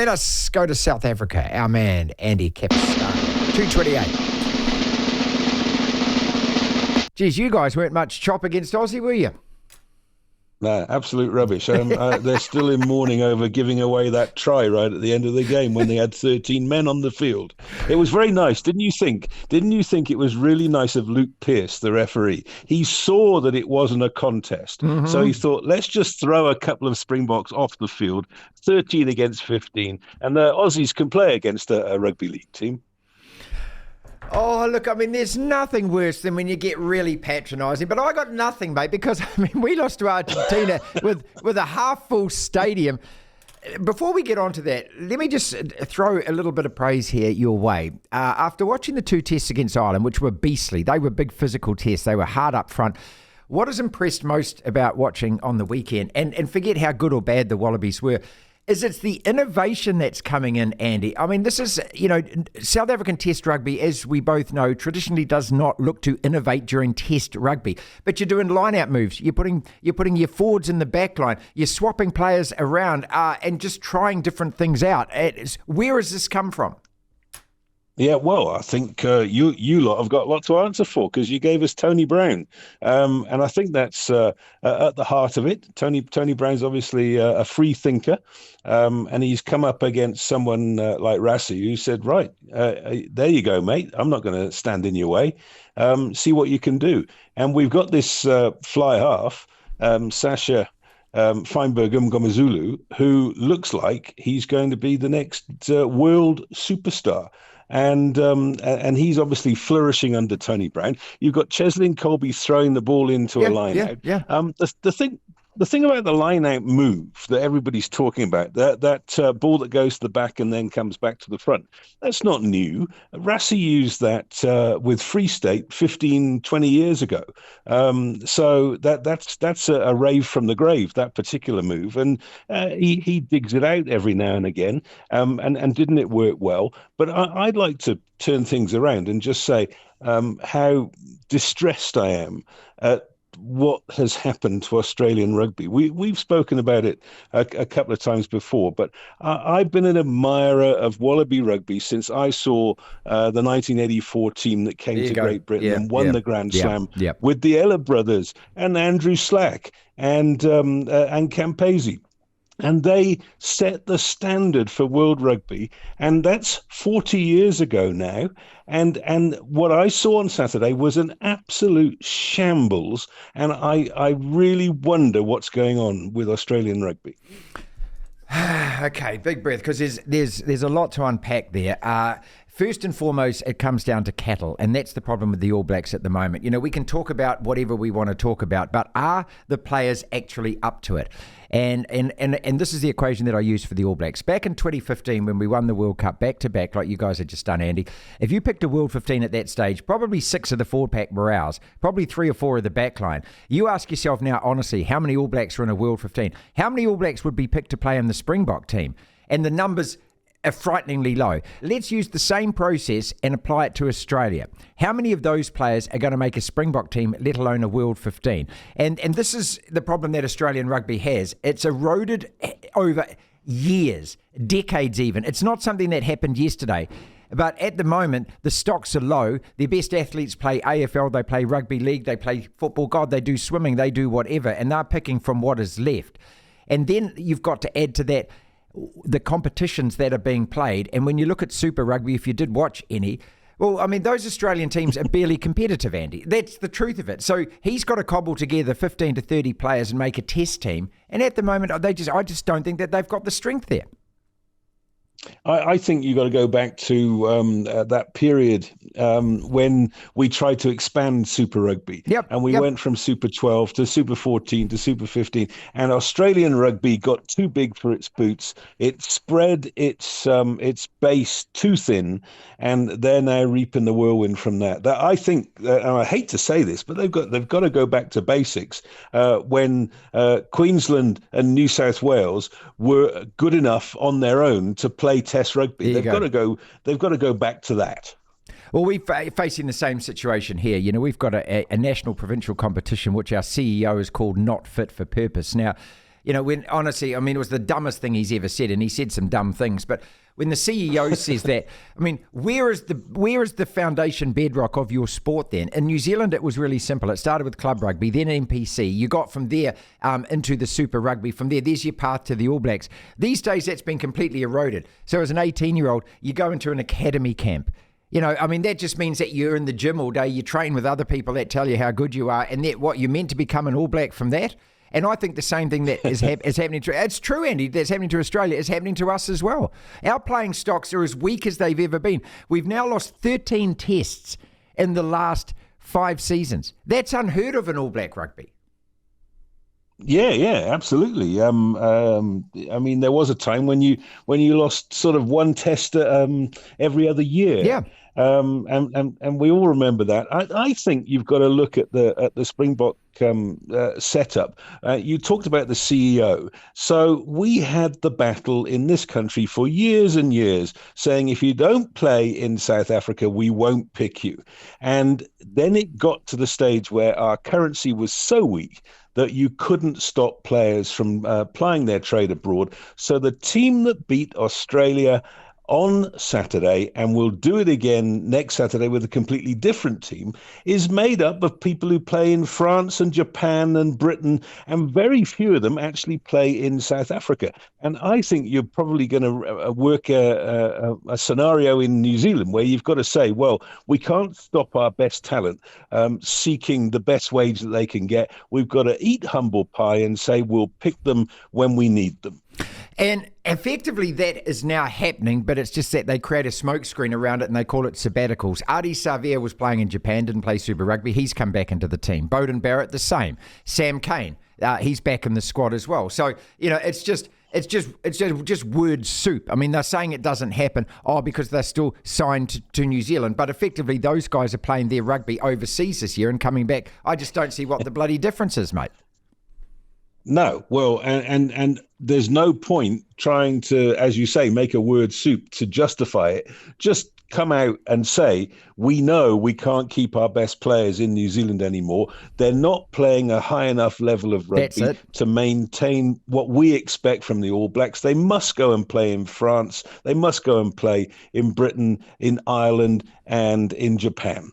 Let us go to South Africa. Our man, Andy Capostagno, 228. Geez, you guys weren't much chop against Aussie, were you? No, absolute rubbish. They're still in mourning over giving away that try right at the end of the game when they had 13 men on the field. It was very nice, didn't you think? Didn't you think it was really nice of Luke Pearce, the referee? He saw that it wasn't a contest. Mm-hmm. So he thought, let's just throw a couple of Springboks off the field, 13 against 15, and the Aussies can play against a rugby league team. Oh, look, I mean, there's nothing worse than when you get really patronising. But I got nothing, mate, because, I mean, we lost to Argentina with a half-full stadium. Before we get on to that, let me just throw a little bit of praise here your way. After watching the two tests against Ireland, which were beastly, they were big physical tests, they were hard up front. What has impressed most about watching on the weekend, and forget how good or bad the Wallabies were, is it's the innovation that's coming in, Andy. I mean, this is, South African Test rugby, as we both know, traditionally does not look to innovate during Test rugby. But you're doing line-out moves. You're putting your forwards in the back line. You're swapping players around and just trying different things out. Where has this come from? Yeah, well, I think you lot have got a lot to answer for because you gave us Tony Brown, and I think that's at the heart of it. Tony Brown's obviously a free thinker, and he's come up against someone like Rassie who said, "Right, there you go, mate. I'm not going to stand in your way. See what you can do." And we've got this fly half, Sasha Feinberg Mngomezulu, who looks like he's going to be the next world superstar. And he's obviously flourishing under Tony Brown. You've got Cheslin Colby throwing the ball into a line out. Yeah. The thing about the line-out move that everybody's talking about, that ball that goes to the back and then comes back to the front, that's not new. Rassie used that with Free State 15, 20 years ago. So that's a rave from the grave, that particular move. And he digs it out every now and again. And didn't it work well? But I'd like to turn things around and just say how distressed I am at what has happened to Australian rugby. We've spoken about it a couple of times before, but I've been an admirer of Wallaby rugby since I saw the 1984 team that came to Great Britain and won the Grand Slam with the Ella brothers and Andrew Slack and Campese. And they set the standard for world rugby, and that's 40 years ago now. And what I saw on Saturday was an absolute shambles, and I really wonder what's going on with Australian rugby. Okay, big breath, because there's a lot to unpack there. First and foremost, it comes down to cattle, and that's the problem with the All Blacks at the moment. We can talk about whatever we want to talk about, but are the players actually up to it? And this is the equation that I use for the All Blacks. Back in 2015, when we won the World Cup back-to-back, like you guys had just done, Andy, if you picked a World 15 at that stage, probably 6 of the forward pack were ours, probably 3 or 4 of the back line. You ask yourself now, honestly, how many All Blacks are in a World 15? How many All Blacks would be picked to play in the Springbok team? And the numbers are frighteningly low. Let's use the same process and apply it to Australia. How many of those players are going to make a Springbok team, let alone a World 15? And this is the problem that Australian rugby has. It's eroded over years, decades even. It's not something that happened yesterday. But at the moment, the stocks are low. Their best athletes play AFL, they play rugby league, they play football. God, they do swimming, they do whatever. And they're picking from what is left. And then you've got to add to that the competitions that are being played. And when you look at Super Rugby, if you did watch any, well, I mean, those Australian teams are barely competitive, Andy. That's the truth of it. So he's got to cobble together 15 to 30 players and make a test team. And at the moment, I just don't think that they've got the strength there. I think you got to go back to that period when we tried to expand Super Rugby. And we went from Super 12 to Super 14 to Super 15. And Australian rugby got too big for its boots. It spread its base too thin, and they're now reaping the whirlwind from that. I think, and I hate to say this, but they've got to go back to basics. When Queensland and New South Wales were good enough on their own to play Test rugby, they've got to go back to that. Well, we're facing the same situation here. We've got a national provincial competition, which our CEO has called not fit for purpose. Now, When honestly, I mean, it was the dumbest thing he's ever said, and he said some dumb things. But when the CEO says that, I mean, where is the foundation bedrock of your sport then? In New Zealand, it was really simple. It started with club rugby, then NPC. You got from there into the Super Rugby. From there's your path to the All Blacks. These days, that's been completely eroded. So as an 18-year-old, you go into an academy camp. I mean, that just means that you're in the gym all day. You train with other people that tell you how good you are, and that what you're meant to become an All Black from that. And I think the same thing that is happening to... It's true, Andy, that's happening to Australia is happening to us as well. Our playing stocks are as weak as they've ever been. We've now lost 13 tests in the last 5 seasons. That's unheard of in All Black rugby. Yeah, absolutely. I mean, there was a time when you lost sort of one test every other year. Yeah. And we all remember that. I think you've got to look at the Springbok setup. You talked about the CEO. So we had the battle in this country for years and years, saying if you don't play in South Africa, we won't pick you. And then it got to the stage where our currency was so weak that you couldn't stop players from plying their trade abroad. So the team that beat Australia on Saturday, and we'll do it again next Saturday with a completely different team, is made up of people who play in France and Japan and Britain, and very few of them actually play in South Africa. And I think you're probably going to work a scenario in New Zealand where you've got to say, well, we can't stop our best talent seeking the best wage that they can get. We've got to eat humble pie and say we'll pick them when we need them. And effectively that is now happening, but it's just that they create a smokescreen around it and they call it sabbaticals. Artie Savea was playing in Japan, didn't play Super Rugby. He's come back into the team. Bowden Barrett, the same. Sam Cane, he's back in the squad as well. So, it's just word soup. I mean, they're saying it doesn't happen, because they're still signed to New Zealand. But effectively, those guys are playing their rugby overseas this year and coming back. I just don't see what the bloody difference is, mate. No, well, and there's no point trying to, as you say, make a word soup to justify it. Just come out and say, we know we can't keep our best players in New Zealand anymore. They're not playing a high enough level of rugby to maintain what we expect from the All Blacks. They must go and play in France. They must go and play in Britain, in Ireland, and in Japan.